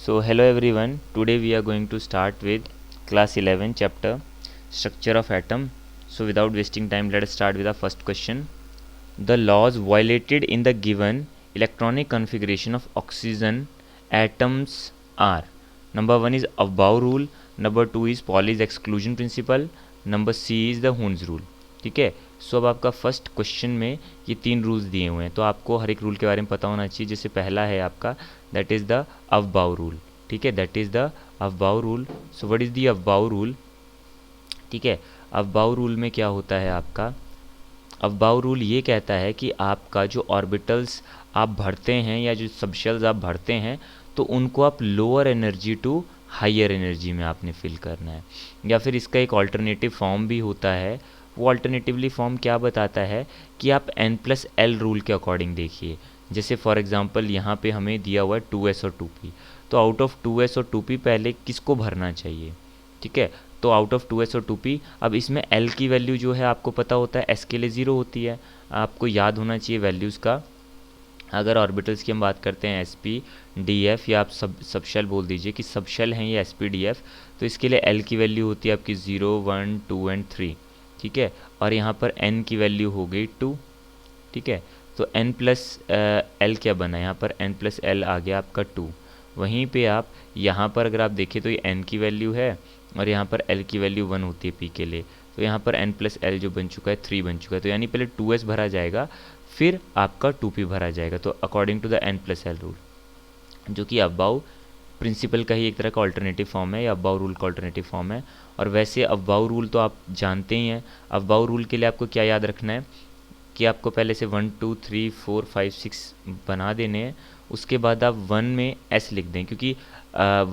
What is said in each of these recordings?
So hello everyone, today we are going to start with class 11 chapter structure of atom. So without wasting time, let us start with the first question. The laws violated in the given electronic configuration of oxygen atoms are: number 1 is Aufbau rule, number 2 is Pauli's exclusion principle, number C is the Hund's rule. ठीक है, सो अब आपका first question में ये तीन rules दिए हुए हैं, तो आपको हर एक रूल के बारे में पता होना चाहिए। जैसे पहला है आपका that is the aufbau rule. ठीक है, that is the aufbau rule. So what is the aufbau rule? ठीक है, अवबाउ रूल में क्या होता है आपका? अवबाउ रूल ये कहता है कि आपका जो ऑर्बिटल्स आप भरते हैं या जो सबशेल्स आप भरते हैं, तो उनको आप lower energy to higher energy में आपने फिल करना है। या फिर इसका एक ऑल्टरनेटिव फॉर्म भी होता है। वो ऑल्टरनेटिवली फॉर्म क्या बताता है कि आप n+l रूल के अकॉर्डिंग देखिए। जैसे फॉर एग्जांपल यहाँ पे हमें दिया हुआ है 2s और 2p, तो आउट ऑफ 2s और 2p पहले किसको भरना चाहिए? ठीक है, तो आउट ऑफ 2s और 2p, अब इसमें l की वैल्यू जो है आपको पता होता है s के लिए 0 होती है। आपको याद होना चाहिए वैल्यूज़ का। अगर ऑर्बिटल्स की हम बात करते हैं sp df, या आप सबशेल बोल दीजिए कि सबशेल हैं ये sp df, तो इसके लिए l की वैल्यू होती है आपकी 0 1 2 एंड 3। ठीक है, और यहाँ पर n की वैल्यू हो गई 2। ठीक है, तो n+l क्या बना? यहाँ पर n+l आ गया आपका 2। वहीं पे आप यहाँ पर अगर आप देखें तो ये n की वैल्यू है और यहाँ पर l की वैल्यू 1 होती है p के लिए, तो यहाँ पर n+l जो बन चुका है 3 बन चुका है। तो यानी पहले 2s भरा जाएगा, फिर आपका 2p भरा जाएगा। तो according to the n+l rule, जो कि अवबाउ प्रिंसिपल का ही एक तरह का ऑल्टरनेटिव फॉर्म है, या अवबाउ रूल का ऑल्टरनेटिव फॉर्म है। और वैसे अवबाउ रूल तो आप जानते ही हैं। अवबाउ रूल के लिए आपको क्या याद रखना है कि आपको पहले से 1 2 3 4 5 6 बना देने हैं। उसके बाद आप 1 में s लिख दें, क्योंकि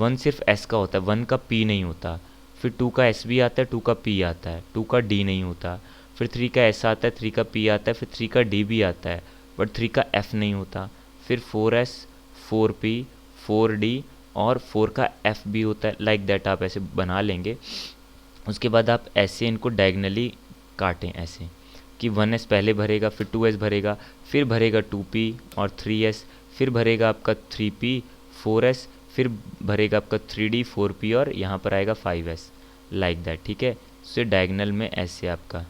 1 सिर्फ s का होता है, 1 का p नहीं होता। फिर 2 का s भी आता है, 2 का p आता है, 2 का d नहीं होता। फिर 3 का s आता है, 3 का p आता है, फिर 3 का d भी आता है, बट 3 का f नहीं होता। फिर 4s 4p 4d और 4 का f भी होता है। लाइक दैट आप ऐसे बना लेंगे। उसके बाद आप ऐसे इनको डायगनली काटें, ऐसे कि 1s पहले भरेगा, फिर 2s भरेगा, फिर भरेगा 2p और 3s, फिर भरेगा आपका 3p 4s, फिर भरेगा आपका 3d 4p और यहाँ पर आएगा 5s, लाइक दैट। ठीक है, सो डायगनल में ऐसे आपका।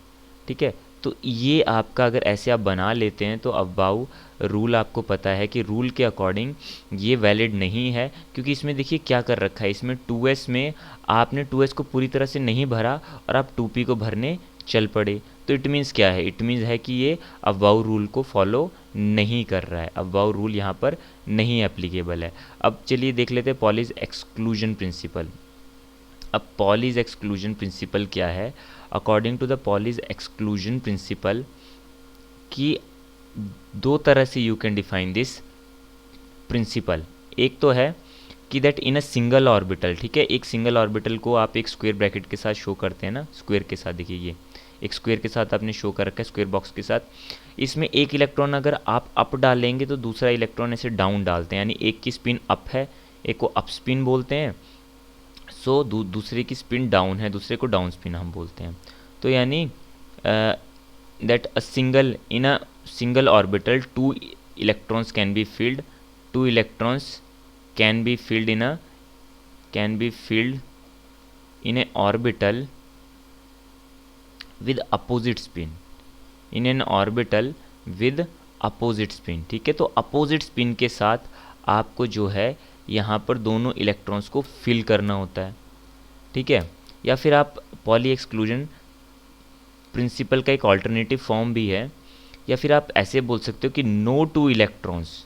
ठीक है, तो ये आपका अगर ऐसे आप बना लेते हैं तो अवबाउ रूल आपको पता है कि रूल के अकॉर्डिंग ये वैलिड नहीं है, क्योंकि इसमें देखिए क्या कर रखा है। इसमें 2s में आपने 2s को पूरी तरह से नहीं भरा और आप 2p को भरने चल पड़े। तो इट मीन्स क्या है? इट मीन्स है कि ये अवबाउ रूल को फॉलो नहीं कर रहा है। अवबाउ रूल यहाँ पर नहीं एप्लीकेबल है। अब चलिए देख लेते हैं पॉलीज एक्सक्लूजन प्रिंसिपल। अब पॉलीज एक्सक्लूजन प्रिंसिपल क्या है? According to the Pauli's exclusion principle की दो तरह से you can define this principle. एक तो है कि that in a single orbital. ठीक है, एक सिंगल ऑर्बिटल को आप एक स्क्वायर ब्रैकेट के साथ शो करते हैं ना, स्क्वायर के साथ। देखिए ये एक स्क्वायर के साथ आपने शो कर रखा है, स्क्वायर बॉक्स के साथ। इसमें एक इलेक्ट्रॉन अगर आप अप डालेंगे तो दूसरा इलेक्ट्रॉन ऐसे डाउन डालते हैं, यानी एक की स्पिन अप है, एक को अप स्पिन बोलते हैं। सो दूसरे की स्पिन डाउन है, दूसरे को डाउन स्पिन हम बोलते हैं। तो यानी that a single in a single orbital 2 electrons can be filled, 2 electrons can be filled in a orbital with opposite spin, in an orbital with opposite spin। ठीक है, तो अपोजिट स्पिन के साथ आपको जो है यहाँ पर दोनों इलेक्ट्रॉन्स को फिल करना होता है। ठीक है, या फिर आप पॉली एक्सक्लूजन प्रिंसिपल का एक ऑल्टरनेटिव फॉर्म भी है, या फिर आप ऐसे बोल सकते हो कि no two electrons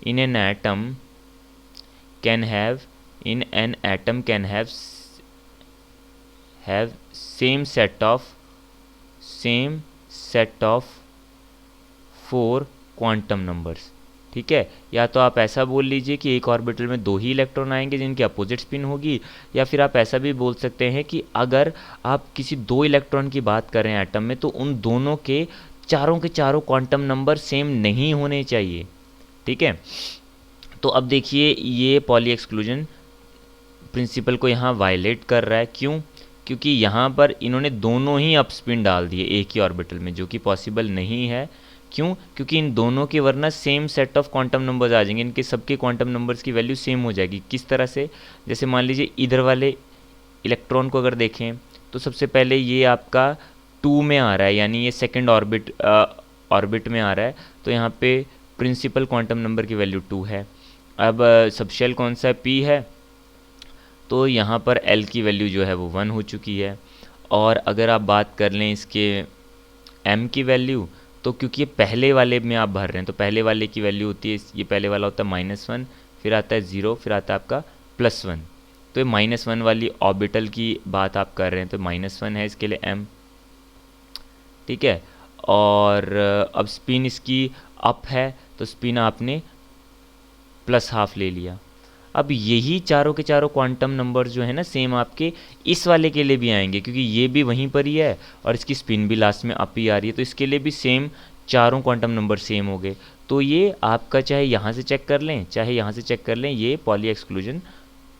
in an atom can have same set of 4 quantum numbers. ठीक है, या तो आप ऐसा बोल लीजिए कि एक ऑर्बिटल में 2 ही इलेक्ट्रॉन आएंगे जिनकी अपोजिट स्पिन होगी, या फिर आप ऐसा भी बोल सकते हैं कि अगर आप किसी 2 इलेक्ट्रॉन की बात कर रहे हैं एटम में, तो उन दोनों के चारों क्वांटम नंबर सेम नहीं होने चाहिए। ठीक है, तो अब देखिए ये पॉली एक्सक्लूजन प्रिंसिपल को यहाँ वायलेट कर रहा है। क्यों? क्योंकि यहाँ पर इन्होंने दोनों ही अप स्पिन डाल दिए एक ही ऑर्बिटल में, जो कि पॉसिबल नहीं है। क्यों? क्योंकि इन दोनों के वरना same set of quantum numbers आ जाएंगे, इनके सबके क्वांटम नंबर्स की वैल्यू सेम हो जाएगी। किस तरह से? जैसे मान लीजिए इधर वाले इलेक्ट्रॉन को अगर देखें तो सबसे पहले ये आपका 2 में आ रहा है, यानी ये सेकेंड ऑर्बिट में आ रहा है, तो यहाँ पे प्रिंसिपल क्वांटम नंबर की वैल्यू 2 है। अब सबशेल कौन सा है? P है, तो यहाँ पर L की वैल्यू जो है वो 1 हो चुकी है। और अगर आप बात कर लें इसके M की वैल्यू, तो क्योंकि ये पहले वाले में आप भर रहे हैं तो पहले वाले की वैल्यू होती है, ये पहले वाला होता है -1, फिर आता है 0, फिर आता है आपका +1। तो ये -1 वाली ऑर्बिटल की बात आप कर रहे हैं, तो -1 है इसके लिए M, ठीक है। और अब स्पिन इसकी अप है, तो स्पिन आपने +½ ले लिया। अब यही चारों के चारों क्वांटम नंबर जो है ना सेम आपके इस वाले के लिए भी आएंगे, क्योंकि ये भी वहीं पर ही है और इसकी स्पिन भी लास्ट में अप ही आ रही है, तो इसके लिए भी सेम चारों क्वांटम नंबर सेम हो गए। तो ये आपका चाहे यहाँ से चेक कर लें चाहे यहाँ से चेक कर लें, ये पॉली एक्सक्लूजन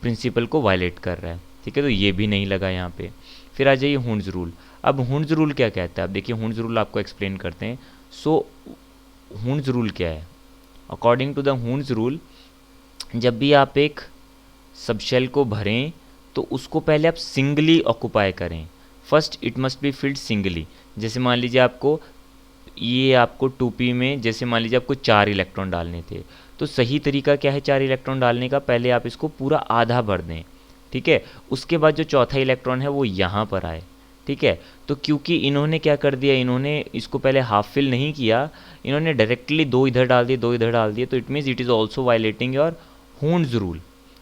प्रिंसिपल को वायलेट कर रहा है, ठीक है। तो ये भी नहीं लगा यहाँ पे। फिर आ जाइए हुंड्स रूल। अब हुंड्स रूल क्या कहता है? अब देखिए हुंड्स रूल आपको एक्सप्लेन करते हैं। सो हुंड्स रूल क्या है? According to the Hund's rule, जब भी आप एक सबशेल को भरें तो उसको पहले आप सिंगली ऑक्यूपाई करें। First it must be filled singly. जैसे मान लीजिए आपको 2p में जैसे मान लीजिए आपको 4 इलेक्ट्रॉन डालने थे, तो सही तरीका क्या है 4 इलेक्ट्रॉन डालने का? पहले आप इसको पूरा आधा भर दें, ठीक है। उसके बाद जो चौथा इलेक्ट्रॉन है वो यहाँ पर आए, ठीक है। तो क्योंकि इन्होंने क्या कर दिया, इन्होंने इसको पहले हाफ फिल नहीं किया, इन्होंने डायरेक्टली 2 इधर डाल दिए 2 इधर डाल दिए, तो it means it is also violating your Hund's rule.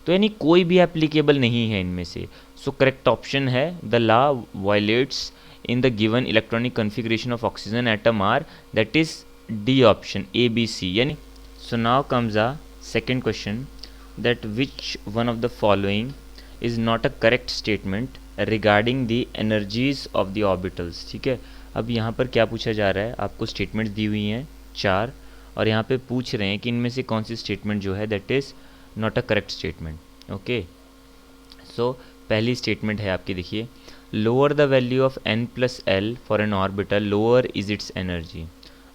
तो यानी कोई भी एप्लीकेबल नहीं है इनमें से। सो करेक्ट ऑप्शन है the law violates in the given electronic configuration of oxygen atom are, that is D option ABC। यानी so now comes a second question, that which one of the following is not a correct statement regarding the energies of the orbitals, ठीक है। अब यहाँ पर क्या पूछा जा रहा है? आपको स्टेटमेंट्स दी हुई हैं 4 और यहाँ पे पूछ रहे हैं कि इनमें से कौन सी स्टेटमेंट जो है that is not a correct statement. Okay, so पहली स्टेटमेंट है आपकी, देखिए, lower the value of n+l for an orbital lower is its energy.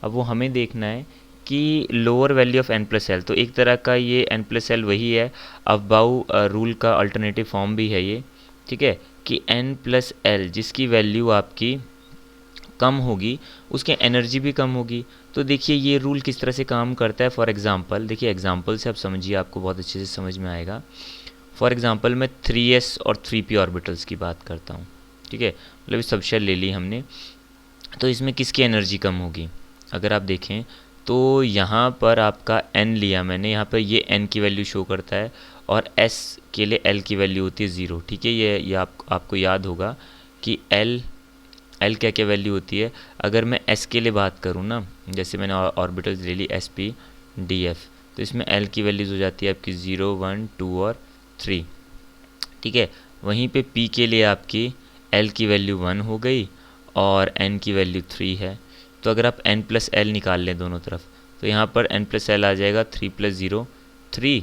अब वो हमें देखना है कि लोअर वैल्यू ऑफ n+l, तो एक तरह का ये n+l वही है, अबाउ रूल का अल्टरनेटिव फॉर्म भी है ये, ठीक है, कि n+l जिसकी वैल्यू आपकी कम होगी उसकी एनर्जी भी कम होगी। तो देखिए ये रूल किस तरह से काम करता है। फॉर एग्जांपल देखिए, एग्जांपल से आप समझिए, आपको बहुत अच्छे से समझ में आएगा। फॉर एग्जांपल मैं 3s और 3p ऑर्बिटल्स की बात करता हूँ, ठीक है, मतलब सबशेल ले ली हमने, तो इसमें किसकी एनर्जी कम होगी? अगर आप देखें तो यहाँ पर आपका n लिया मैंने, यहाँ पर ये n की वैल्यू शो करता है और s के लिए l की वैल्यू होती है 0, ठीक है। ये आपको याद होगा कि l क्या क्या वैल्यू होती है। अगर मैं s के लिए बात करूँ ना, जैसे मैंने ऑर्बिटल्स ले ली sp df, तो इसमें l की वैल्यूज़ हो जाती है आपकी 0 1 2 और 3, ठीक है। वहीं पे p के लिए आपकी l की वैल्यू 1 हो गई और n की वैल्यू 3 है। तो अगर आप n+l निकाल लें दोनों तरफ, तो यहाँ पर n+l आ जाएगा 3 + 0 3,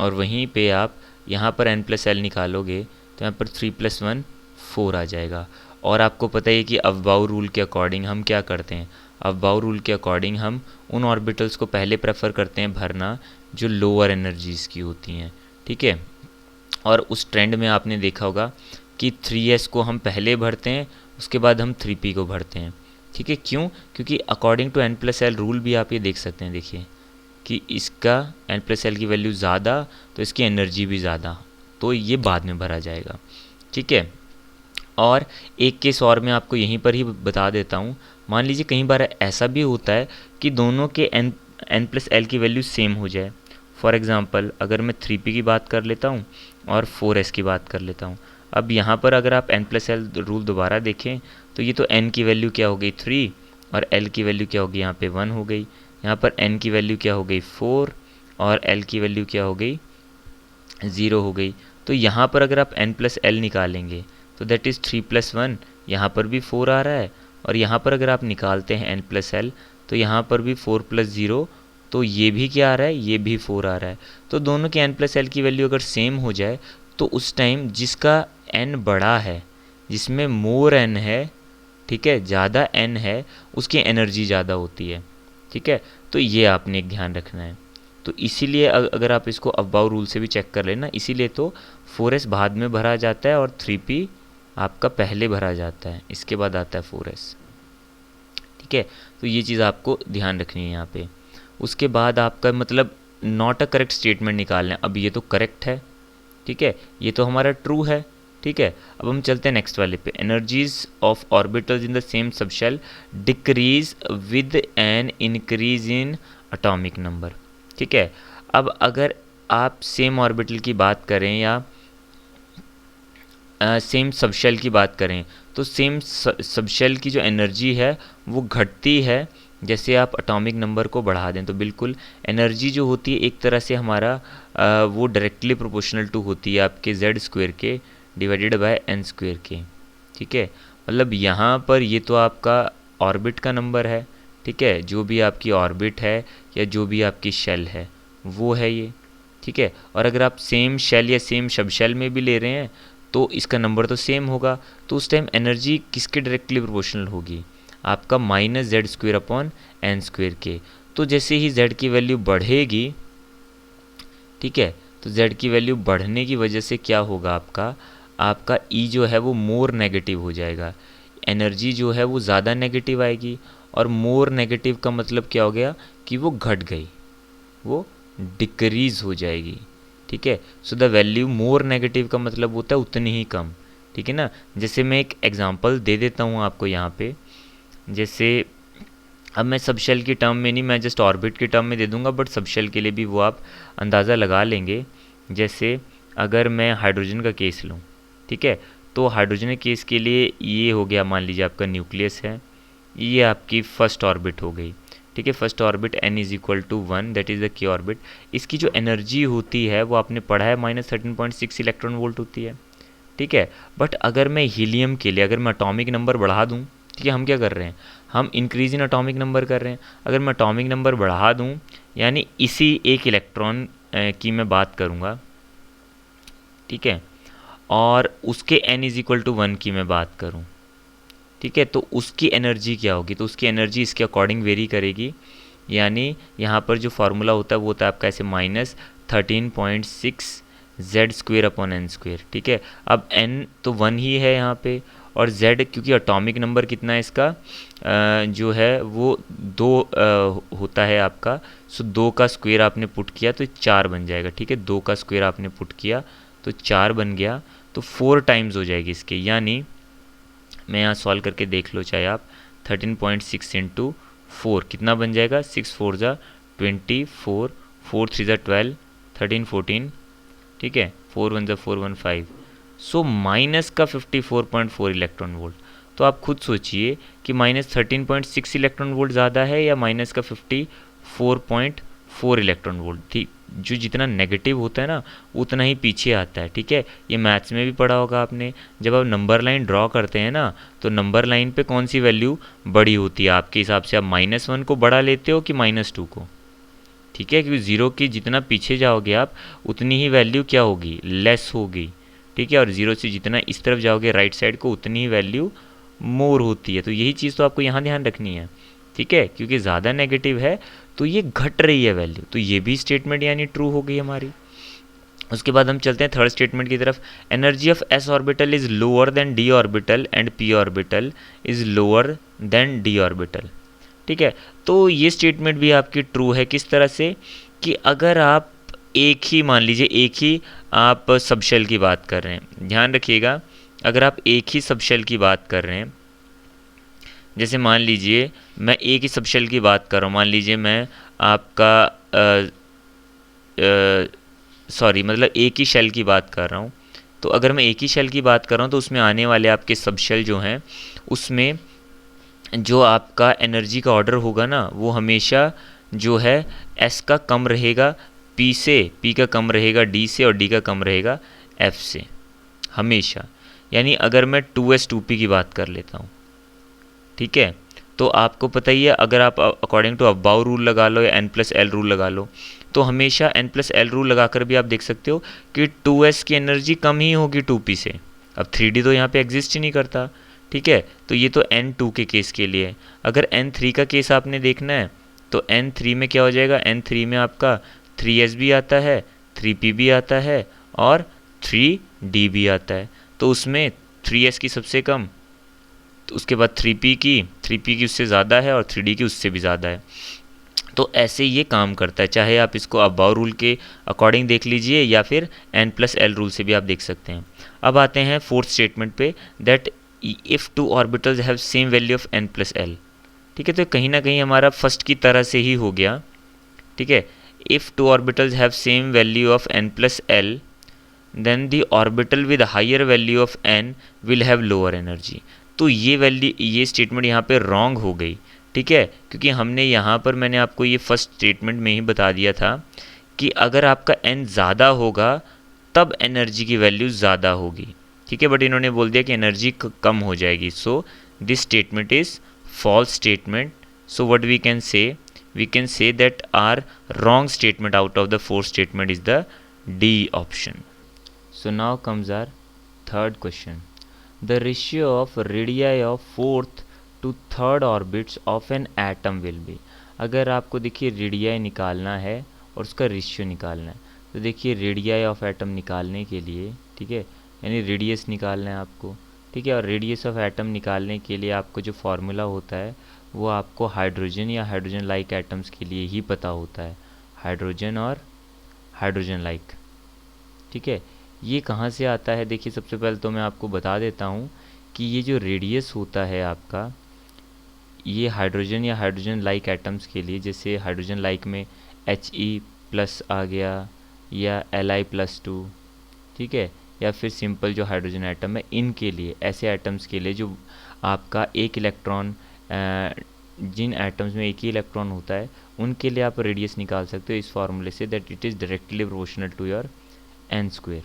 और वहीं पे आप यहाँ पर n+l निकालोगे तो यहाँ पर 3 + 1 4 आ जाएगा। और आपको पता है कि अफबाउ रूल के अकॉर्डिंग हम क्या करते हैं, अफबाउ रूल के अकॉर्डिंग हम उन ऑर्बिटल्स को पहले प्रेफर करते हैं भरना जो लोअर एनर्जीज़ की होती हैं, ठीक है। और उस ट्रेंड में आपने देखा होगा कि 3s को हम पहले भरते हैं, उसके बाद हम 3p को भरते हैं, ठीक है। क्यों? क्योंकि अकॉर्डिंग टू n+l रूल भी आप ये देख सकते हैं, देखिए कि इसका n+l की वैल्यू ज़्यादा तो इसकी एनर्जी भी ज़्यादा, तो ये बाद में भरा जाएगा, ठीक है। और एक केस और मैं आपको यहीं पर ही बता देता हूँ। मान लीजिए कई बार ऐसा भी होता है कि दोनों के n+l की वैल्यू सेम हो जाए। फॉर एग्ज़ाम्पल अगर मैं 3p की बात कर लेता हूँ और 4s की बात कर लेता हूँ। अब यहाँ पर अगर आप n+l रूल दोबारा देखें तो ये तो n की वैल्यू क्या हो गई 3 और l की वैल्यू क्या हो गई यहाँ पे 1 हो गई, यहाँ पर n की वैल्यू क्या हो गई 4 और l की वैल्यू क्या हो गई 0 हो गई। तो यहाँ पर अगर आप n+l निकालेंगे तो दैट इज़ 3 + 1, यहाँ पर भी 4 आ रहा है, और यहाँ पर अगर आप निकालते हैं n+l तो यहाँ पर भी 4 + 0, तो ये भी क्या आ रहा है, ये भी 4 आ रहा है। तो दोनों के n+l की वैल्यू अगर सेम हो जाए तो उस टाइम जिसका n बड़ा है, जिसमें मोर n है, ठीक है, ज़्यादा n है, उसकी एनर्जी ज़्यादा होती है, ठीक है, तो ये आपने एक ध्यान रखना है। तो इसीलिए अगर आप इसको अबाउ रूल से भी चेक कर लेना, इसीलिए तो 4s बाद में भरा जाता है और 3p आपका पहले भरा जाता है, इसके बाद आता है 4s। ठीक है, तो ये चीज़ आपको ध्यान रखनी है यहाँ पे। उसके बाद आपका मतलब नॉट अ करेक्ट स्टेटमेंट निकालना है। अब ये तो करेक्ट है, ठीक है, ये तो हमारा ट्रू है। ठीक है, अब हम चलते हैं नेक्स्ट वाले पे। Energies of orbitals in the same subshell decrease with an increase in atomic number. ठीक है, अब अगर आप सेम ऑर्बिटल की बात करें या सेम सबशेल की बात करें, तो सेम सबशेल की जो एनर्जी है वो घटती है जैसे आप एटॉमिक नंबर को बढ़ा दें। तो बिल्कुल एनर्जी जो होती है एक तरह से हमारा वो डायरेक्टली प्रोपोर्शनल टू होती है आपके जेड स्क्वायर के डिवाइडेड बाय एन स्क्वायर के। ठीक है, मतलब यहाँ पर ये तो आपका ऑर्बिट का नंबर है। ठीक है, जो भी आपकी ऑर्बिट है या जो भी आपकी शेल है वो है ये। ठीक है, और अगर आप सेम शेल या सेम सब शेल में भी ले रहे हैं तो इसका नंबर तो सेम होगा, तो उस टाइम एनर्जी किसके डायरेक्टली प्रोपोर्शनल होगी? आपका minus Z square upon n square के। तो जैसे ही जेड की वैल्यू बढ़ेगी, ठीक है, तो जेड की वैल्यू बढ़ने की वजह से क्या होगा, आपका ई जो है वो मोर नेगेटिव हो जाएगा। एनर्जी जो है वो ज़्यादा नेगेटिव आएगी, और मोर नेगेटिव का मतलब क्या हो गया कि वो घट गई, वो डिक्रीज़ हो जाएगी। ठीक है, so the value more negative का मतलब होता है उतनी ही कम। ठीक है ना, जैसे मैं एक एग्जांपल दे देता हूँ आपको यहाँ पे। जैसे अब मैं सबशेल की टर्म में नहीं, मैं जस्ट ऑर्बिट की टर्म में दे दूंगा, बट सबशेल के लिए भी वो आप अंदाज़ा लगा लेंगे। जैसे अगर मैं हाइड्रोजन का केस लूँ, ठीक है, तो हाइड्रोजन के केस के लिए ये हो गया, मान लीजिए आपका न्यूक्लियस है, ये आपकी फर्स्ट ऑर्बिट हो गई। ठीक है, first orbit n is equal to 1, that is the k orbit. इसकी जो एनर्जी होती है वो आपने पढ़ा है -13.6 इलेक्ट्रॉन वोल्ट होती है। ठीक है, बट अगर मैं हीलियम के लिए अगर मैं अटोमिक नंबर बढ़ा दूँ, ठीक है, हम क्या कर रहे हैं, हम इंक्रीज इन अटोमिक नंबर कर रहे हैं। अगर मैं अटोमिक नंबर बढ़ा दूँ, यानी इसी एक इलेक्ट्रॉन की मैं बात करूँगा, ठीक है, और उसके n इज इक्वल टू 1 की मैं बात करूँ, ठीक है, तो उसकी एनर्जी क्या होगी? तो उसकी एनर्जी इसके अकॉर्डिंग वेरी करेगी। यानी यहाँ पर जो फार्मूला होता है वो होता है आपका ऐसे -13.6 Z square upon n square. ठीक है, अब n तो 1 ही है यहाँ पे, और z क्योंकि एटॉमिक नंबर कितना है इसका जो है वो 2 होता है आपका, सो 2 का स्क्वेयर आपने पुट किया तो 4 बन जाएगा। ठीक है, 2 का स्क्वेयर आपने पुट किया तो 4 बन गया, तो 4 टाइम्स हो जाएगी इसके। यानी मैं यहाँ सॉल्व करके देख लो चाहे आप, 13.6 इंटू 4 कितना बन जाएगा, 6 4 जा 24, 4 3 जा 12, 13 14, ठीक है, 4 1 जा 4 1 5, सो माइनस का 54.4 इलेक्ट्रॉन वोल्ट। तो आप खुद सोचिए कि -13.6 इलेक्ट्रॉन वोल्ट ज़्यादा है या माइनस का 54.4 इलेक्ट्रॉन वोल्ट। ठीक, जो जितना नेगेटिव होता है ना उतना ही पीछे आता है। ठीक है, ये मैथ्स में भी पढ़ा होगा आपने, जब आप नंबर लाइन ड्रॉ करते हैं ना तो नंबर लाइन पे कौन सी वैल्यू बड़ी होती है आपके हिसाब से? आप -1 को बड़ा लेते हो कि -2 को? ठीक है, क्योंकि 0 की जितना पीछे जाओगे आप उतनी ही वैल्यू क्या होगी, लेस होगी। ठीक है, और 0 से जितना इस तरफ जाओगे राइट साइड को उतनी ही वैल्यू मोर होती है। तो यही चीज़ तो आपको यहाँ ध्यान रखनी है। ठीक है, क्योंकि ज़्यादा नेगेटिव है तो ये घट रही है वैल्यू, तो ये भी स्टेटमेंट यानी ट्रू हो गई हमारी। उसके बाद हम चलते हैं थर्ड स्टेटमेंट की तरफ। Energy of S orbital is lower than D orbital and P orbital is lower than D orbital. ठीक है, तो ये स्टेटमेंट भी आपकी ट्रू है। किस तरह से कि अगर आप एक ही मान लीजिए एक ही आप सबशेल की बात कर रहे हैं, ध्यान रखिएगा, अगर आप एक ही सबशेल की बात कर रहे हैं, जैसे मान लीजिए मैं एक ही सबशेल की बात कर रहा हूँ, मान लीजिए मैं आपका सॉरी मतलब एक ही शेल की बात कर रहा हूँ, तो अगर मैं एक ही शेल की बात कर रहा हूँ तो उसमें आने वाले आपके सबशेल जो हैं उसमें जो आपका एनर्जी का ऑर्डर होगा ना वो हमेशा जो है एस का कम रहेगा पी से, पी का कम रहेगा डी से, और डी का कम रहेगा एफ से हमेशा। यानी अगर मैं 2s 2p की बात कर लेता हूँ, ठीक है, तो आपको पता ही है अगर आप अकॉर्डिंग टू अबाउ रूल लगा लो या n+l रूल लगा लो, तो हमेशा n+l रूल लगाकर भी आप देख सकते हो कि 2s की एनर्जी कम ही होगी 2p से। अब 3d तो यहाँ पे एग्जिस्ट ही नहीं करता। ठीक है, तो ये तो n2 के केस के लिए है। अगर n3 का केस आपने देखना है तो N3 में क्या हो जाएगा, N3 में आपका 3s भी आता है, 3p भी आता है और 3d भी आता है। तो उसमें 3s की सबसे कम, तो उसके बाद 3p की उससे ज़्यादा है और 3d की उससे भी ज़्यादा है। तो ऐसे ये काम करता है, चाहे आप इसको अबाव रूल के अकॉर्डिंग देख लीजिए या फिर n+l रूल से भी आप देख सकते हैं। अब आते हैं फोर्थ स्टेटमेंट पे, that if two orbitals have same value of n+l। ठीक है, तो कहीं ना कहीं हमारा फर्स्ट की तरह से ही हो गया। ठीक है, if two orbitals have same value of n+l then the orbital with higher value of n will have lower energy. तो ये स्टेटमेंट यहाँ पे रॉन्ग हो गई। ठीक है, क्योंकि हमने यहाँ पर, मैंने आपको ये फर्स्ट स्टेटमेंट में ही बता दिया था कि अगर आपका n ज़्यादा होगा तब एनर्जी की वैल्यू ज़्यादा होगी। ठीक है, बट इन्होंने बोल दिया कि एनर्जी कम हो जाएगी। So this statement is false statement. So what we can say that our wrong statement out of the four statement is the D option. So now comes our third question. The ratio of radii of fourth to third orbits of an atom will be। अगर आपको देखिए radii निकालना है और उसका ratio निकालना है, तो देखिए रेडियाई ऑफ एटम निकालने के लिए, ठीक है, यानी रेडियस निकालना है आपको। ठीक है, और रेडियस ऑफ एटम निकालने के लिए आपको जो फार्मूला होता है वो आपको हाइड्रोजन या हाइड्रोजन लाइक एटम्स के लिए ही पता होता है, हाइड्रोजन और हाइड्रोजन लाइक। ठीक है, ये कहाँ से आता है, देखिए सबसे पहले तो मैं आपको बता देता हूँ कि ये जो रेडियस होता है आपका, ये हाइड्रोजन या हाइड्रोजन लाइक एटम्स के लिए, जैसे हाइड्रोजन लाइक में He+ आ गया या Li+2, ठीक है, या फिर सिंपल जो हाइड्रोजन एटम है, इनके लिए, ऐसे एटम्स के लिए जो आपका एक इलेक्ट्रॉन, जिन एटम्स में एक ही इलेक्ट्रॉन होता है, उनके लिए आप रेडियस निकाल सकते हो इस फार्मूले से, that it is directly proportional to your n²।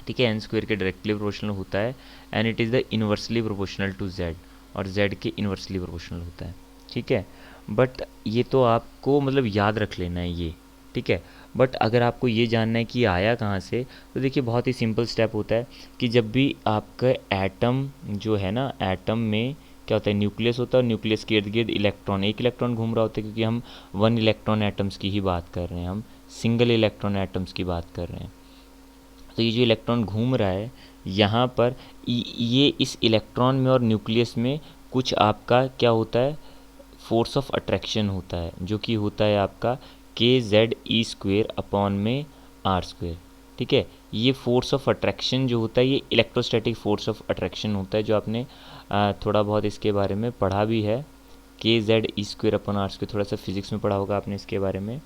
ठीक है, n² के डायरेक्टली प्रोपोर्शनल होता है and it is the inversely proportional to z, और z के इन्वर्सली प्रोपोर्शनल होता है। ठीक है, बट ये तो आपको मतलब याद रख लेना है ये। ठीक है, बट अगर आपको ये जानना है कि आया कहाँ से, तो देखिए बहुत ही सिंपल स्टेप होता है कि जब भी आपका एटम जो है ना, एटम में क्या होता है, न्यूक्लियस होता है, और न्यूक्लियस के इर्द गिर्द इलेक्ट्रॉन, एक इलेक्ट्रॉन घूम रहा होता है, क्योंकि हम 1 इलेक्ट्रॉन एटम्स की ही बात कर रहे हैं, हम सिंगल इलेक्ट्रॉन एटम्स की बात कर रहे हैं। तो ये जो इलेक्ट्रॉन घूम रहा है यहाँ पर, ये इस इलेक्ट्रॉन में और न्यूक्लियस में कुछ आपका क्या होता है, फोर्स ऑफ अट्रैक्शन होता है, जो कि होता है आपका kZe² अपॉन में r²। ठीक है, ये फोर्स ऑफ अट्रैक्शन जो होता है, ये इलेक्ट्रोस्टैटिक फोर्स ऑफ अट्रैक्शन होता है, जो आपने थोड़ा बहुत इसके बारे में पढ़ा भी है, kZe² अपॉन r², थोड़ा सा फिजिक्स में पढ़ा होगा आपने इसके बारे में।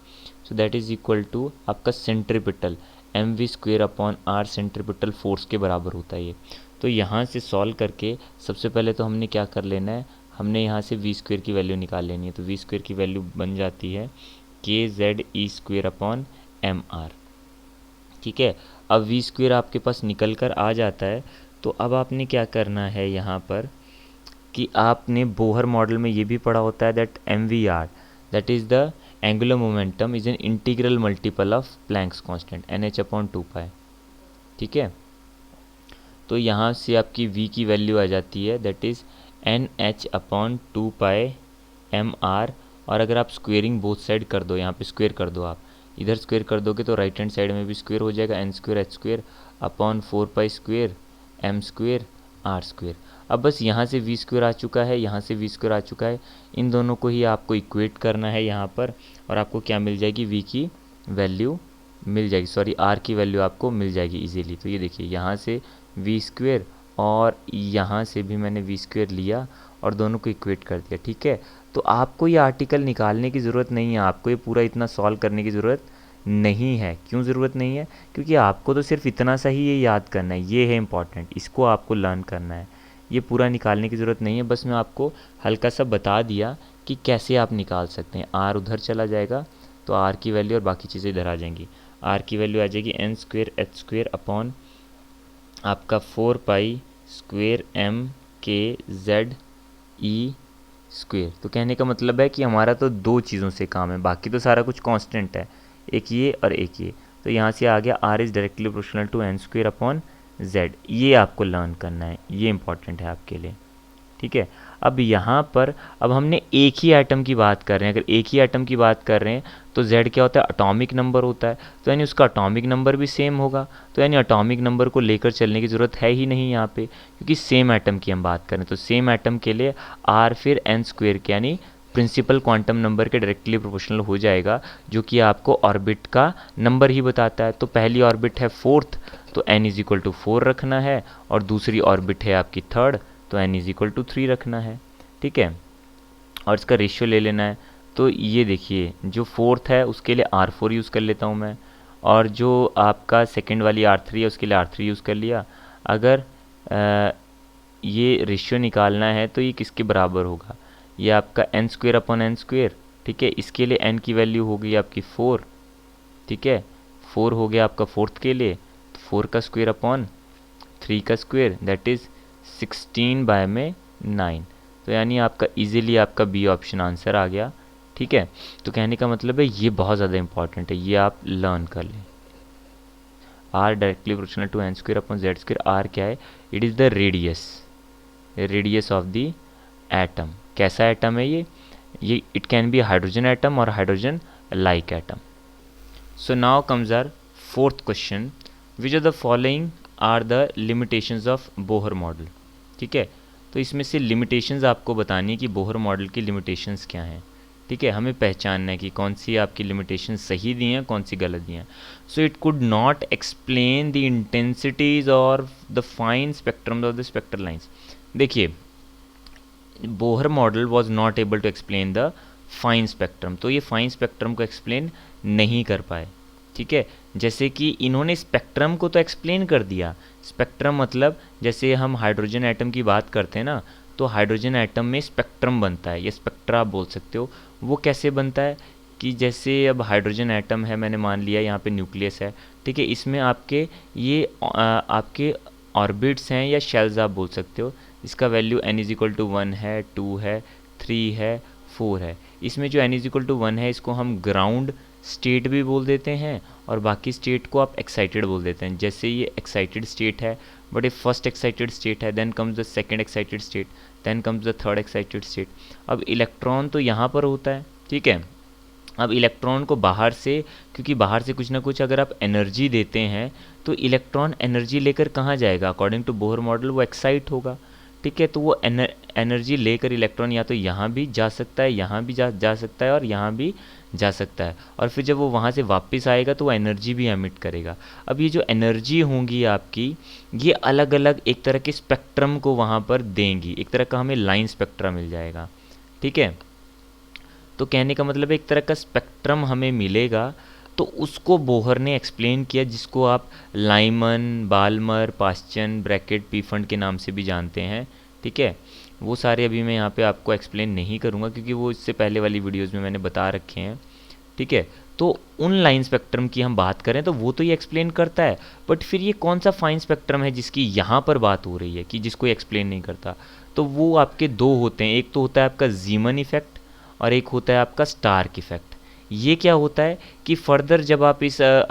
So that is equal to आपका centripetal mv² upon r, centripetal force के बराबर होता है ये। तो यहाँ से सॉल्व करके सबसे पहले तो हमने क्या कर लेना है, हमने यहाँ से v² की वैल्यू निकाल लेनी है। तो v² की वैल्यू बन जाती है kZe² अपॉन mr। ठीक है, अब v² आपके पास निकल कर आ जाता है। तो अब आपने क्या करना है यहाँ पर कि आपने बोहर मॉडल में ये भी पढ़ा होता है that mvr, that is the angular momentum is an integral multiple of Planck's constant nh/2π। ठीक है, तो यहाँ से आपकी v की वैल्यू आ जाती है, दैट इज़ nh/2π mr। और अगर आप स्क्वेयरिंग बोथ साइड कर दो, यहाँ पे स्क्वेयर कर दो, आप इधर स्क्वेयर कर दोगे तो राइट हैंड साइड में भी स्क्वेयर हो जाएगा, n² h² upon 4π² m² r²। अब बस यहाँ से v² आ चुका है, यहाँ से v² आ चुका है, इन दोनों को ही आपको इक्वेट करना है यहाँ पर, और आपको क्या मिल जाएगी, v की वैल्यू मिल जाएगी, सॉरी r की वैल्यू आपको मिल जाएगी इजीली। तो ये देखिए यहाँ से v² और यहाँ से भी मैंने v² लिया और दोनों को इक्वेट कर दिया। ठीक है, तो आपको ये आर्टिकल निकालने की ज़रूरत नहीं है, आपको ये पूरा इतना सॉल्व करने की ज़रूरत नहीं है। क्यों ज़रूरत नहीं है, क्योंकि आपको तो सिर्फ इतना सा ही ये याद करना है, ये है इम्पॉर्टेंट, इसको आपको लर्न करना है, ये पूरा निकालने की ज़रूरत नहीं है। बस मैं आपको हल्का सा बता दिया कि कैसे आप निकाल सकते हैं। r उधर चला जाएगा तो r की वैल्यू और बाकी चीज़ें इधर आ जाएंगी, r की वैल्यू आ जाएगी n² h² अपॉन आपका 4π² mkZe²। तो कहने का मतलब है कि हमारा तो दो चीज़ों से काम है, बाकी तो सारा कुछ कांस्टेंट है, एक ये और एक ये। तो यहाँ से आ गया r is directly proportional to n² upon z। ये आपको लर्न करना है, ये इंपॉर्टेंट है आपके लिए। ठीक है, अब यहाँ पर अब हमने एक ही एटम की बात कर रहे हैं, अगर एक ही एटम की बात कर रहे हैं तो z क्या होता है, एटॉमिक नंबर होता है, तो यानी उसका एटॉमिक नंबर भी सेम होगा। तो यानी एटॉमिक नंबर को लेकर चलने की ज़रूरत है ही नहीं यहाँ पे, क्योंकि सेम एटम की हम बात करें। तो सेम एटम के लिए r फिर n स्क्वेयर के यानी प्रिंसिपल क्वांटम नंबर के डायरेक्टली प्रोपोर्शनल हो जाएगा, जो कि आपको ऑर्बिट का नंबर ही बताता है। तो पहली ऑर्बिट है 4th, तो n इज इक्वल टू 4 रखना है, और दूसरी ऑर्बिट है आपकी 3rd, तो n इज इक्वल टू 3 रखना है। ठीक है, और इसका रेशियो ले लेना है। तो ये देखिए जो 4th है उसके लिए R4 यूज़ कर लेता हूँ मैं, और जो आपका सेकेंड वाली R3 है उसके लिए R3 यूज़ कर लिया। अगर ये रेशियो निकालना है तो ये किसके बराबर होगा, ये आपका n square upon n square. ठीक है, इसके लिए n की वैल्यू हो गई आपकी 4। ठीक है, 4 हो गया आपका 4th के लिए, तो 4 का स्क्वेयर अपॉन 3 का स्क्वेयर, दैट इज़ 16 बाय में 9। तो यानी आपका इजीली आपका बी ऑप्शन आंसर आ गया। ठीक है, तो कहने का मतलब है ये बहुत ज़्यादा इंपॉर्टेंट है, ये आप लर्न कर लें। R directly proportional to n square upon Z square. R क्या है, it is the radius of the atom. कैसा एटम है ये it can be hydrogen atom और hydrogen like atom. So now comes our 4th question, which of the following are the limitations of Bohr model. ठीक है, तो इसमें से limitations आपको बतानी है कि बोहर मॉडल की लिमिटेशंस क्या हैं। ठीक है, हमें पहचानना है कि कौन सी आपकी लिमिटेशंस सही दी हैं, कौन सी गलत दी हैं। So it could not explain the intensities और the fine spectrum of the spectral lines. देखिए, Bohr model was not able to explain the fine spectrum, तो ये फाइन स्पेक्ट्रम को एक्सप्लेन नहीं कर पाए। ठीक है, जैसे कि इन्होंने स्पेक्ट्रम को तो एक्सप्लेन कर दिया। स्पेक्ट्रम मतलब जैसे हम हाइड्रोजन एटम की बात करते हैं ना, तो हाइड्रोजन एटम में स्पेक्ट्रम बनता है, या स्पेक्ट्रा आप बोल सकते हो। वो कैसे बनता है कि जैसे अब हाइड्रोजन एटम है, मैंने मान लिया यहाँ पे न्यूक्लियस है। ठीक है, इसमें आपके ये आपके ऑर्बिट्स हैं या शेल्स आप बोल सकते हो। इसका value n is equal to 1 है, 2 है, 3 है, 4 है। इसमें जो n इज इक्वल टू 1 है इसको हम ग्राउंड स्टेट भी बोल देते हैं, और बाकी स्टेट को आप एक्साइटेड बोल देते हैं। जैसे ये एक्साइटेड स्टेट है, बट ये फर्स्ट एक्साइटेड स्टेट है, then comes the second excited state, then comes the third excited state. अब इलेक्ट्रॉन तो यहाँ पर होता है। ठीक है, अब इलेक्ट्रॉन को बाहर से, क्योंकि बाहर से कुछ ना कुछ अगर आप एनर्जी देते हैं तो इलेक्ट्रॉन एनर्जी लेकर कहाँ जाएगा, अकॉर्डिंग टू बोहर मॉडल वो एक्साइट होगा। ठीक है, तो वो एनर्जी लेकर इलेक्ट्रॉन या तो यहाँ भी जा सकता है, यहाँ भी जा सकता है, और यहाँ भी जा सकता है, और फिर जब वो वहाँ से वापस आएगा तो वो एनर्जी भी एमिट करेगा। अब ये जो एनर्जी होंगी आपकी, ये अलग अलग एक तरह के स्पेक्ट्रम को वहाँ पर देंगी, एक तरह का हमें लाइन स्पेक्ट्रा मिल जाएगा। ठीक है, तो कहने का मतलब एक तरह का स्पेक्ट्रम हमें मिलेगा, तो उसको बोहर ने एक्सप्लेन किया, जिसको आप Lyman, Balmer, Paschen, Brackett, Pfund के नाम से भी जानते हैं। ठीक है, वो सारे अभी मैं यहाँ पे आपको एक्सप्लेन नहीं करूँगा, क्योंकि वो इससे पहले वाली वीडियोज़ में मैंने बता रखे हैं। ठीक है, तो उन लाइन स्पेक्ट्रम की हम बात करें तो वो तो ये एक्सप्लेन करता है, बट फिर ये कौन सा फाइन स्पेक्ट्रम है जिसकी यहाँ पर बात हो रही है कि जिसको एक्सप्लेन नहीं करता। तो वो आपके दो होते हैं, एक तो होता है आपका जीमन इफेक्ट, और एक होता है आपका स्टार्क इफेक्ट। ये क्या होता है कि फर्दर जब आप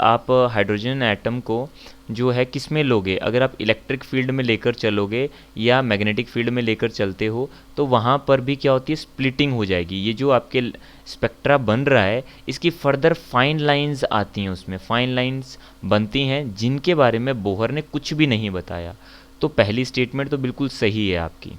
आप हाइड्रोजन एटम को जो है किस में लोगे, अगर आप इलेक्ट्रिक फील्ड में लेकर चलोगे या मैग्नेटिक फील्ड में लेकर चलते हो, तो वहाँ पर भी क्या होती है, स्प्लिटिंग हो जाएगी। ये जो आपके स्पेक्ट्रा बन रहा है, इसकी फर्दर फाइन लाइंस आती हैं, उसमें फाइन लाइंस बनती हैं, जिनके बारे में बोहर ने कुछ भी नहीं बताया। तो पहली स्टेटमेंट तो बिल्कुल सही है आपकी।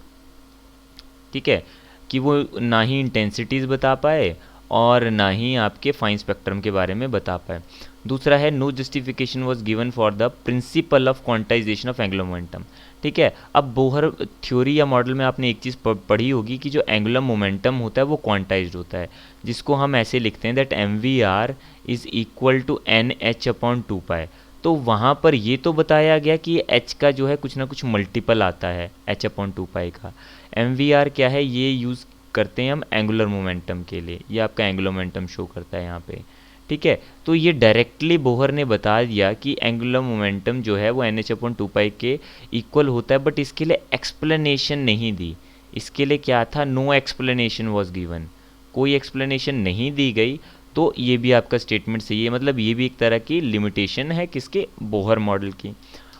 ठीक है, कि वो ना ही इंटेंसिटीज़ बता पाए और ना ही आपके फाइन स्पेक्ट्रम के बारे में बता पाए। दूसरा है, no justification was given for the principle of quantisation of angular momentum. ठीक है, अब बोहर थ्योरी या मॉडल में आपने एक चीज़ पढ़ी होगी कि जो एंगुलर मोमेंटम होता है वो क्वांटाइज्ड होता है, जिसको हम ऐसे लिखते हैं that mvr is equal to nh upon 2π। तो वहाँ पर ये तो बताया गया कि h का जो है कुछ ना कुछ मल्टीपल आता है h अपॉन 2π का। mvr क्या है, ये यूज़ करते हैं हम एंगुलर मोमेंटम के लिए, ये आपका एंगुलर मोमेंटम शो करता है यहाँ पे। ठीक है, तो ये डायरेक्टली बोहर ने बता दिया कि एंगुलर मोमेंटम जो है वो nh अपॉन 2π के इक्वल होता है, बट इसके लिए एक्सप्लेनेशन नहीं दी। इसके लिए क्या था, नो एक्सप्लेनेशन वॉज गिवन, कोई एक्सप्लेनेशन नहीं दी गई। तो ये भी आपका स्टेटमेंट सही है, मतलब ये भी एक तरह की लिमिटेशन है किसके, बोहर मॉडल की।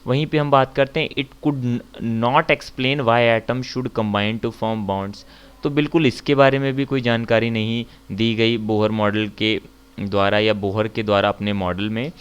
वहीं पे हम बात करते हैं it could not explain why atom should combine to form bonds. तो बिल्कुल इसके बारे में भी कोई जानकारी नहीं दी गई बोहर मॉडल के द्वारा या बोहर के द्वारा अपने मॉडल में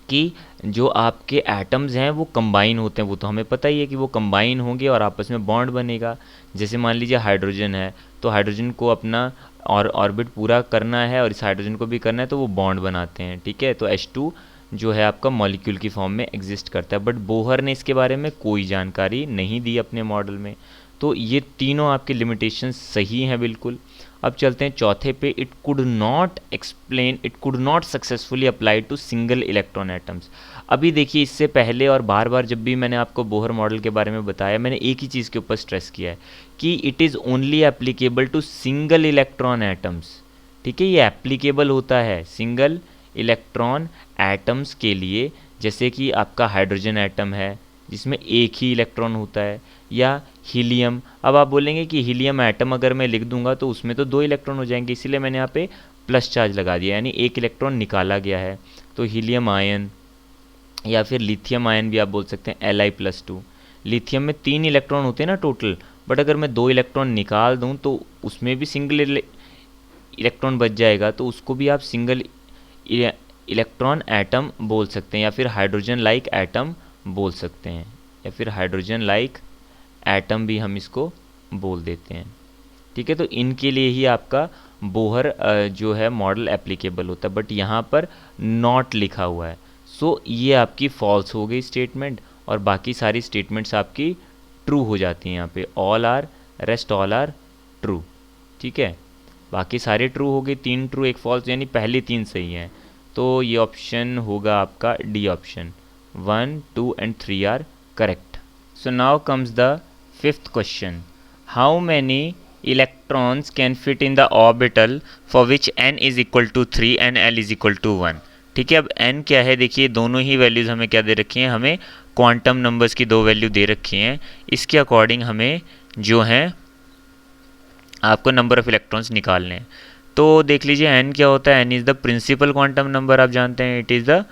कि जो आपके एटम्स हैं वो कंबाइन होते हैं। वो तो हमें पता ही है कि वो कंबाइन होंगे और आपस में बॉन्ड बनेगा। जैसे मान लीजिए हाइड्रोजन है, तो हाइड्रोजन को अपना और ऑर्बिट पूरा करना है और इस हाइड्रोजन को भी करना है, तो वो बॉन्ड बनाते हैं, ठीक है। तो H2 जो है आपका मॉलिक्यूल की फॉर्म में एग्जिस्ट करता है, बट बोहर ने इसके बारे में कोई जानकारी नहीं दी अपने मॉडल में। तो ये तीनों आपके लिमिटेशंस सही हैं बिल्कुल। अब चलते हैं चौथे पे, it could not explain, it could not successfully apply to single electron atoms. अभी देखिए इससे पहले और बार बार जब भी मैंने आपको बोहर मॉडल के बारे में बताया, मैंने एक ही चीज़ के ऊपर स्ट्रेस किया है कि it is only applicable to single electron atoms, ठीक है। ये एप्लीकेबल होता है सिंगल इलेक्ट्रॉन एटम्स के लिए, जैसे कि आपका हाइड्रोजन एटम है जिसमें एक ही इलेक्ट्रॉन होता है, या हीलियम। अब आप बोलेंगे कि हीलियम एटम अगर मैं लिख दूंगा तो उसमें तो 2 इलेक्ट्रॉन हो जाएंगे, इसीलिए मैंने यहाँ पे प्लस चार्ज लगा दिया, यानी 1 इलेक्ट्रॉन निकाला गया है। तो हीलियम आयन या फिर लिथियम आयन भी आप बोल सकते हैं, Li+2। लिथियम में 3 इलेक्ट्रॉन होते हैं ना टोटल, बट अगर मैं 2 इलेक्ट्रॉन निकाल दूँ तो उसमें भी सिंगल इलेक्ट्रॉन बच जाएगा, तो उसको भी आप सिंगल इलेक्ट्रॉन एटम बोल सकते हैं, या फिर हाइड्रोजन लाइक एटम बोल सकते हैं, या फिर हाइड्रोजन लाइक एटम भी हम इसको बोल देते हैं, ठीक है। तो इनके लिए ही आपका बोहर जो है मॉडल एप्लीकेबल होता है, बट यहाँ पर नॉट लिखा हुआ है। सो ये आपकी फॉल्स हो गई स्टेटमेंट, और बाकी सारी स्टेटमेंट्स आपकी ट्रू हो जाती हैं। यहाँ पे all are, rest all are true, ठीक है। बाकी सारे ट्रू हो गए, 3 ट्रू 1 फॉल्स, यानी पहले 3 सही हैं। तो ये ऑप्शन होगा आपका D option, 1, 2 and 3 are correct. So now comes the 5th question, how many electrons can fit in the orbital for which n is equal to 3 and l is equal to 1, ठीक है। अब n क्या है, देखिए दोनों ही values हमें क्या दे रखी हैं, हमें क्वांटम नंबर्स की 2 वैल्यू दे रखी हैं। इसके अकॉर्डिंग हमें जो है आपको नंबर ऑफ इलेक्ट्रॉन्स निकालने हैं। तो देख लीजिए n क्या होता है, n is the principal quantum number, आप जानते हैं it is the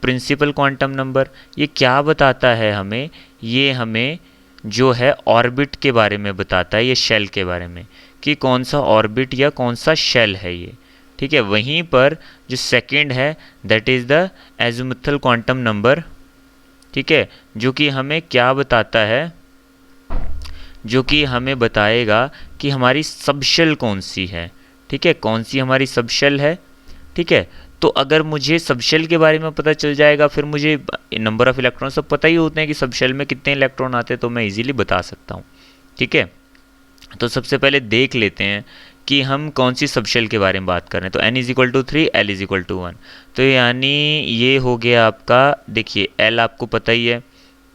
principal quantum number. ये क्या बताता है हमें, ये हमें जो है ऑर्बिट के बारे में बताता है, ये शेल के बारे में, कि कौन सा ऑर्बिट या कौन सा शेल है ये, ठीक है। वहीं पर जो सेकंड है that is the azimuthal quantum number, ठीक है, जो कि हमें क्या बताता है, जो कि हमें बताएगा कि हमारी सबशेल कौन सी है, ठीक है, कौन सी हमारी सबशेल है, ठीक है। तो अगर मुझे सबशेल के बारे में पता चल जाएगा, फिर मुझे नंबर ऑफ इलेक्ट्रॉन सब पता ही होते हैं कि सबशेल में कितने इलेक्ट्रॉन आते हैं, तो मैं इजीली बता सकता हूँ, ठीक है। तो सबसे पहले देख लेते हैं कि हम कौन सी सबशेल के बारे में बात कर रहे हैं। तो n is equal to 3, l is equal to 1, तो यानी ये हो गया आपका, देखिए l आपको पता ही है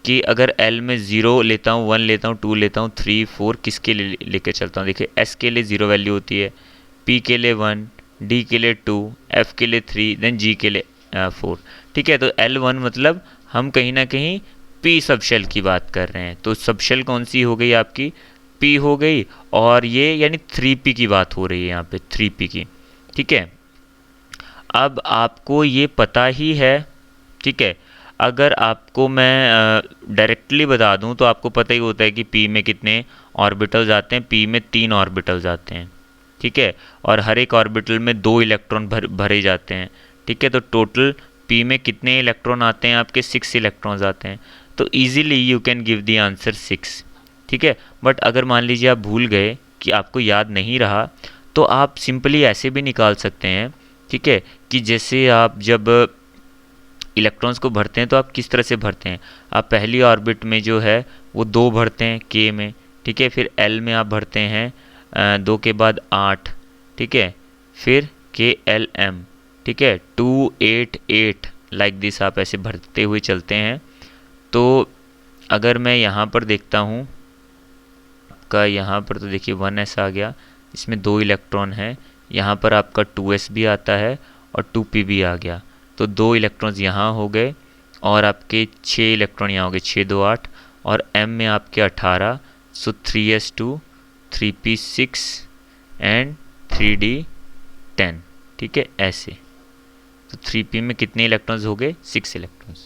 कि अगर l में 0 लेता हूँ, 1 लेता हूँ, 2 लेता हूँ, 3, 4 किसके लिए लेके चलता हूँ, देखिए s के लिए 0 वैल्यू होती है, p के लिए 1, d के लिए 2, f के लिए 3, देन g के लिए 4, ठीक है। तो L1 मतलब हम कहीं ना कहीं p सबशेल की बात कर रहे हैं। तो सबशेल कौन सी हो गई आपकी, p हो गई, और ये यानी 3p की बात हो रही है यहाँ पे, 3p की, ठीक है। अब आपको ये पता ही है, ठीक है। अगर आपको मैं डायरेक्टली बता दूं तो आपको पता ही होता है कि p में कितने ऑर्बिटल्स आते हैं, p में 3 ऑर्बिटल्स आते हैं, ठीक है, और हर एक ऑर्बिटल में 2 इलेक्ट्रॉन भरे जाते हैं, ठीक है। तो टोटल p में कितने इलेक्ट्रॉन आते हैं आपके, 6 इलेक्ट्रॉन्स आते हैं। तो easily you can give the answer 6, ठीक है। बट अगर मान लीजिए आप भूल गए कि आपको याद नहीं रहा, तो आप सिंपली ऐसे भी निकाल सकते हैं, ठीक है, कि जैसे आप जब इलेक्ट्रॉन्स को भरते हैं तो आप किस तरह से भरते हैं, आप पहली ऑर्बिट में जो है वो 2 भरते हैं k में, ठीक है, फिर l में आप भरते हैं 2 के बाद 8, ठीक है, फिर KLM, ठीक है, 2, 8, 8 लाइक दिस आप ऐसे भरते हुए चलते हैं। तो अगर मैं यहाँ पर देखता हूँ आपका, यहाँ पर तो देखिए 1s आ गया, इसमें 2 इलेक्ट्रॉन है, यहाँ पर आपका 2s भी आता है और 2p भी आ गया, तो 2 इलेक्ट्रॉन्स यहाँ हो गए, और आपके 6 इलेक्ट्रॉन यहाँ हो गए, 6, 2, 8, और m में आपके 18, सो 3s2, 3p6 एंड 3d10, ठीक है, ऐसे। तो 3p में कितने इलेक्ट्रॉन्स हो गए, 6 इलेक्ट्रॉन्स।